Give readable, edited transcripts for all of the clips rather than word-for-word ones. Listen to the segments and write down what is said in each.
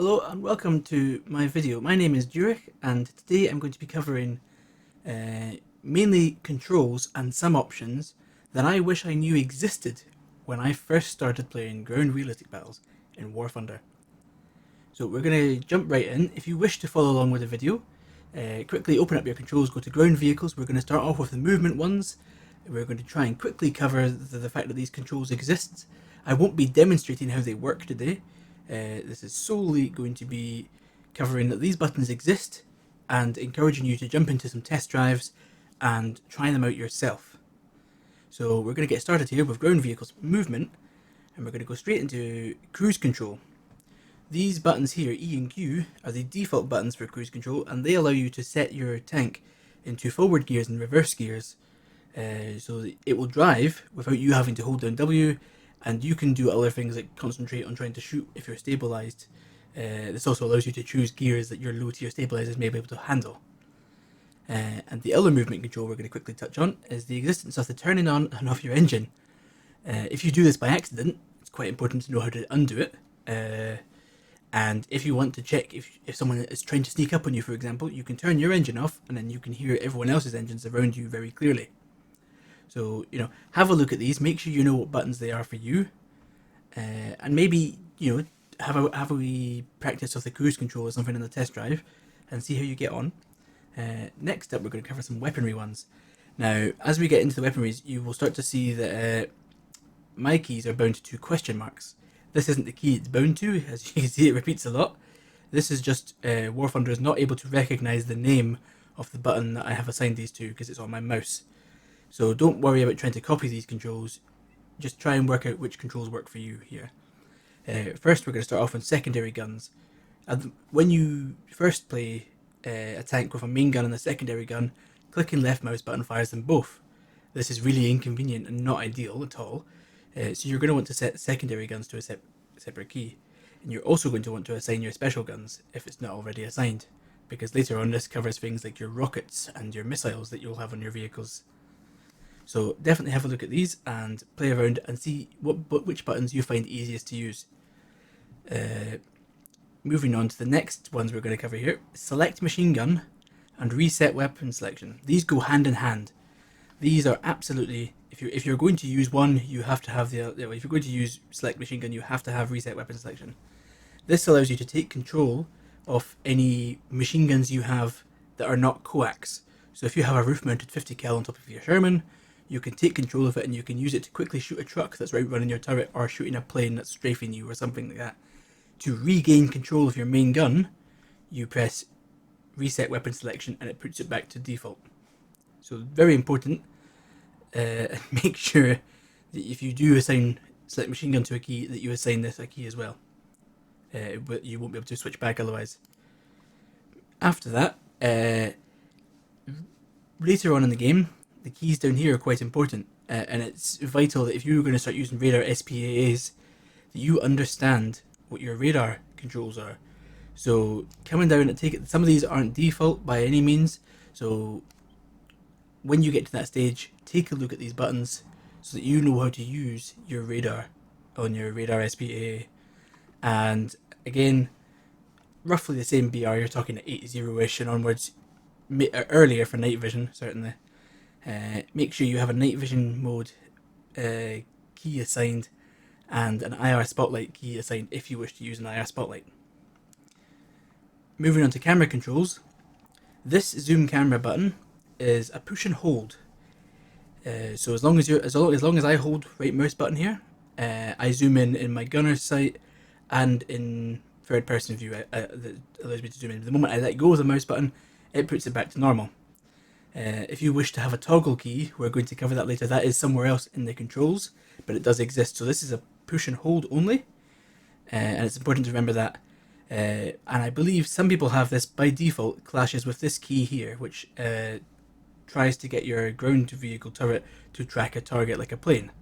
Hello and welcome to my video. My name is Diurach and today I'm going to be covering mainly controls and some options that I wish I knew existed when I first started playing ground realistic battles in WarThunder. So we're going to jump right in. If you wish to follow along with the video, quickly open up your controls, go to ground vehicles. We're going to start off with the movement ones. We're going to try and quickly cover the fact that these controls exist. I won't be demonstrating how they work today. This is solely going to be covering that these buttons exist and encouraging you to jump into some test drives and try them out yourself. So we're going to get started here with ground vehicles movement, and we're going to go straight into cruise control. These buttons here, E and Q, are the default buttons for cruise control, and they allow you to set your tank into forward gears and reverse gears, so that it will drive without you having to hold down W, and you can do other things like concentrate on trying to shoot if you're stabilized. This also allows you to choose gears that your low tier stabilizers may be able to handle. And the other movement control we're going to quickly touch on is the existence of the turning on and off your engine. If you do this by accident, it's quite important to know how to undo it. And if you want to check if someone is trying to sneak up on you, for example, you can turn your engine off and then you can hear everyone else's engines around you very clearly. So, have a look at these, make sure you know what buttons they are for you, and maybe, have a wee practice of the cruise control or something in the test drive and see how you get on. Next up, we're going to cover some weaponry ones. Now, as we get into the weaponries, you will start to see that my keys are bound to question marks. This isn't the key it's bound to, as you can see it repeats a lot. This is just WarThunder is not able to recognize the name of the button that I have assigned these to because it's on my mouse. So don't worry about trying to copy these controls, just try and work out which controls work for you here. First we're going to start off on secondary guns. When you first play a tank with a main gun and a secondary gun, clicking left mouse button fires them both. This is really inconvenient and not ideal at all. So you're going to want to set secondary guns to a separate key. And you're also going to want to assign your special guns if it's not already assigned, because later on this covers things like your rockets and your missiles that you'll have on your vehicles. So definitely have a look at these and play around and see which buttons you find easiest to use. Moving on to the next ones we're going to cover here. Select machine gun and reset weapon selection. These go hand in hand. These are absolutely, if you're going to use one, you have to have the other. If you're going to use select machine gun, you have to have reset weapon selection. This allows you to take control of any machine guns you have that are not coax. So if you have a roof mounted 50 cal on top of your Sherman, you can take control of it and you can use it to quickly shoot a truck that's outrunning your turret or shooting a plane that's strafing you or something like that. To regain control of your main gun, you press reset weapon selection and it puts it back to default. So very important. Make sure that if you do assign select machine gun to a key, that you assign this a key as well. But you won't be able to switch back otherwise. After that, later on in the game, the keys down here are quite important, and it's vital that if you're going to start using radar SPAAs, that you understand what your radar controls are. So coming down and take it, some of these aren't default by any means, so when you get to that stage, take a look at these buttons so that you know how to use your radar on your radar SPAA. And again, roughly the same BR, you're talking at 80-ish and onwards, earlier for night vision, certainly. Make sure you have a night vision mode key assigned and an IR spotlight key assigned if you wish to use an IR spotlight. Moving on to camera controls, this zoom camera button is a push and hold. So as long as I hold right mouse button here, I zoom in my gunner's sight and in third person view that allows me to zoom in. The moment I let go of the mouse button, it puts it back to normal. If you wish to have a toggle key, we're going to cover that later, that is somewhere else in the controls, but it does exist. So this is a push and hold only, and it's important to remember that. And I believe some people have this by default, clashes with this key here, which tries to get your ground vehicle turret to track a target like a plane.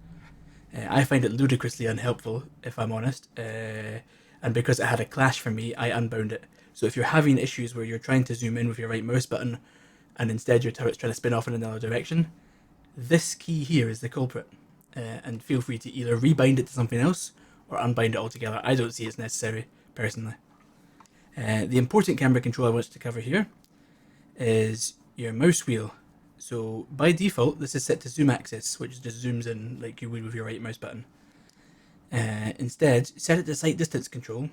I find it ludicrously unhelpful, if I'm honest, and because it had a clash for me, I unbound it. So if you're having issues where you're trying to zoom in with your right mouse button, and instead your turret's trying to spin off in another direction, this key here is the culprit. And feel free to either rebind it to something else or unbind it altogether. I don't see it's necessary, personally. The important camera control I want to cover here is your mouse wheel. So by default, this is set to zoom axis, which just zooms in like you would with your right mouse button. Instead, set it to sight distance control,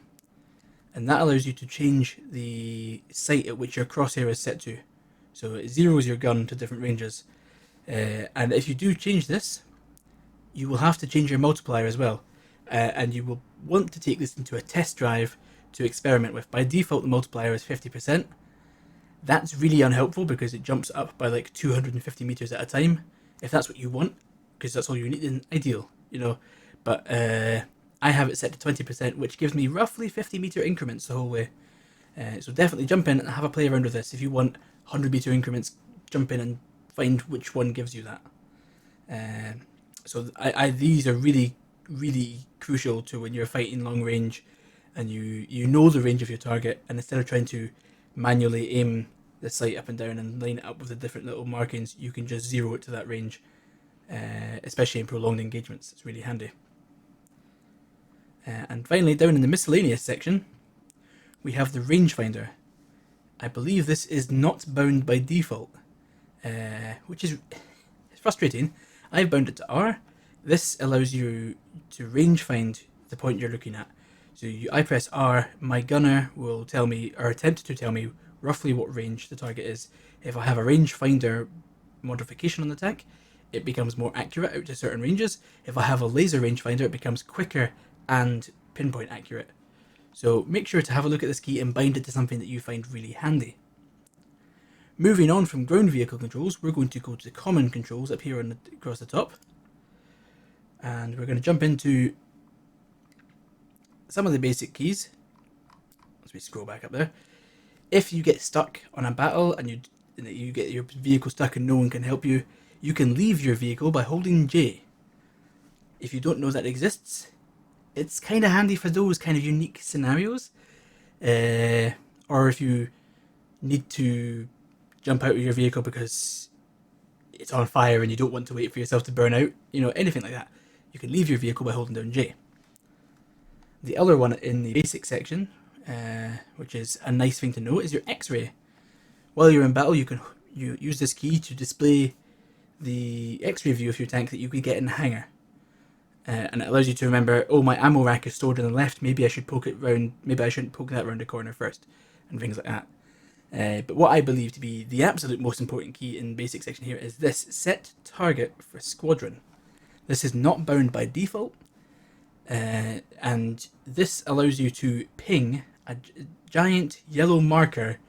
and that allows you to change the sight at which your crosshair is set to. So it zeroes your gun to different ranges. And if you do change this, you will have to change your multiplier as well. And you will want to take this into a test drive to experiment with. By default, the multiplier is 50%. That's really unhelpful because it jumps up by like 250 meters at a time. If that's what you want, because that's all you need, then ideal, you know. But I have it set to 20%, which gives me roughly 50-meter increments the whole way. So definitely jump in and have a play around with this. If you want 100-meter increments, jump in and find which one gives you that. So these are really, really crucial to when you're fighting long range and you know the range of your target, and instead of trying to manually aim the sight up and down and line it up with the different little markings, you can just zero it to that range, especially in prolonged engagements. It's really handy. And finally, down in the miscellaneous section, we have the Rangefinder. I believe this is not bound by default, which is frustrating. I've bound it to R. This allows you to range find the point you're looking at. So I press R, my gunner will tell me, or attempt to tell me, roughly what range the target is. If I have a rangefinder modification on the tank, it becomes more accurate out to certain ranges. If I have a laser rangefinder, it becomes quicker and pinpoint accurate. So make sure to have a look at this key and bind it to something that you find really handy. Moving on from ground vehicle controls, we're going to go to common controls up here across the top. And we're going to jump into some of the basic keys. As we scroll back up there. If you get stuck on a battle and you get your vehicle stuck and no one can help you, you can leave your vehicle by holding J. If you don't know that exists, it's kind of handy for those kind of unique scenarios. Or if you need to jump out of your vehicle because it's on fire and you don't want to wait for yourself to burn out, you know, anything like that, you can leave your vehicle by holding down J. The other one in the basic section, which is a nice thing to know, is your X-ray. While you're in battle, you use this key to display the X-ray view of your tank that you can get in the hangar. And it allows you to remember, oh, my ammo rack is stored on the left, maybe I should poke it round, maybe I shouldn't poke that round the corner first, and things like that. But what I believe to be the absolute most important key in basic section here is this: set target for squadron. This is not bound by default, and this allows you to ping a giant yellow marker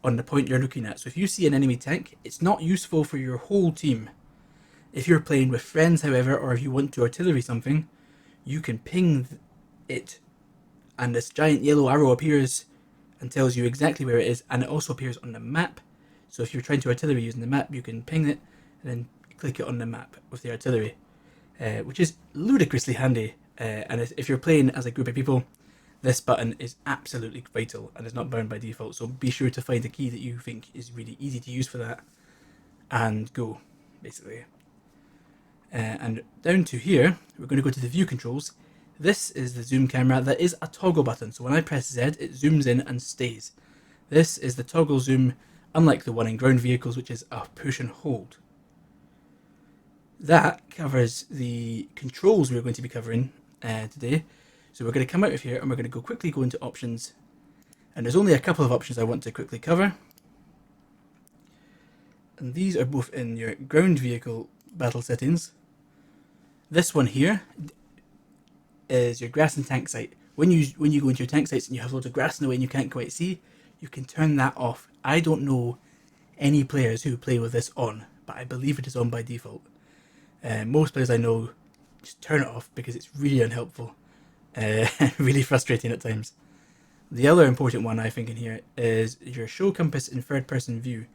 on the point you're looking at. So if you see an enemy tank, it's not useful for your whole team. If you're playing with friends, however, or if you want to artillery something, you can ping it, and this giant yellow arrow appears and tells you exactly where it is, and it also appears on the map. So if you're trying to artillery using the map, you can ping it and then click it on the map with the artillery, which is ludicrously handy. And if you're playing as a group of people, this button is absolutely vital and is not bound by default. So be sure to find a key that you think is really easy to use for that, and go, basically. And down to here, we're going to go to the view controls. This is the zoom camera. That is a toggle button, so when I press Z, it zooms in and stays. This is the toggle zoom, unlike the one in ground vehicles, which is a push and hold. That covers the controls we're going to be covering today. So we're going to come out of here and we're going to quickly go into options. And there's only a couple of options I want to quickly cover. And these are both in your ground vehicle battle settings. This one here is your grass and tank sight. When you go into your tank sights and you have loads of grass in the way and you can't quite see, you can turn that off. I don't know any players who play with this on, but I believe it is on by default. Most players I know just turn it off because it's really unhelpful. Really frustrating at times. The other important one I think in here is your show compass in third person view.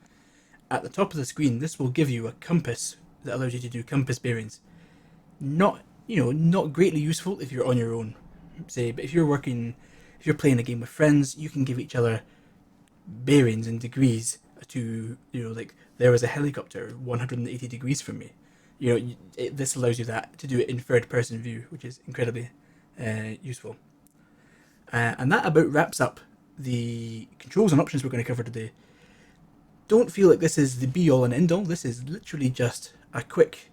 At the top of the screen, this will give you a compass that allows you to do compass bearings. Not greatly useful if you're on your own, say, but if you're playing a game with friends, you can give each other bearings and degrees to, like, there was a helicopter 180 degrees from me. This allows you to do it in third person view, which is incredibly useful. And that about wraps up the controls and options we're going to cover today, don't feel like this is the be all and end all. This is literally just a quick,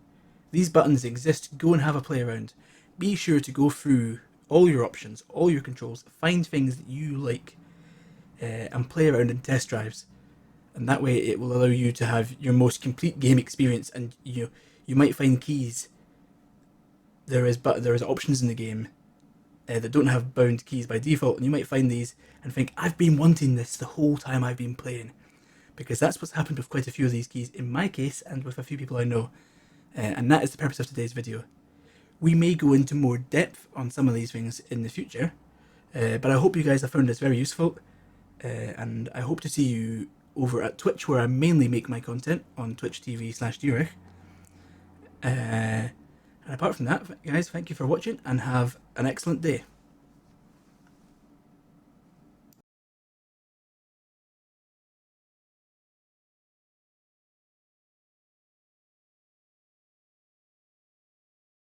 these buttons exist, go and have a play around. Be sure to go through all your options, all your controls, find things that you like, and play around in test drives. And that way it will allow you to have your most complete game experience. And you might find keys. There is options in the game that don't have bound keys by default, and you might find these and think, I've been wanting this the whole time I've been playing. Because that's what's happened with quite a few of these keys in my case and with a few people I know. And that is the purpose of today's video. We may go into more depth on some of these things in the future, but I hope you guys have found this very useful, and I hope to see you over at Twitch, where I mainly make my content on twitch.tv/Diurach. And apart from that, guys, thank you for watching and have an excellent day.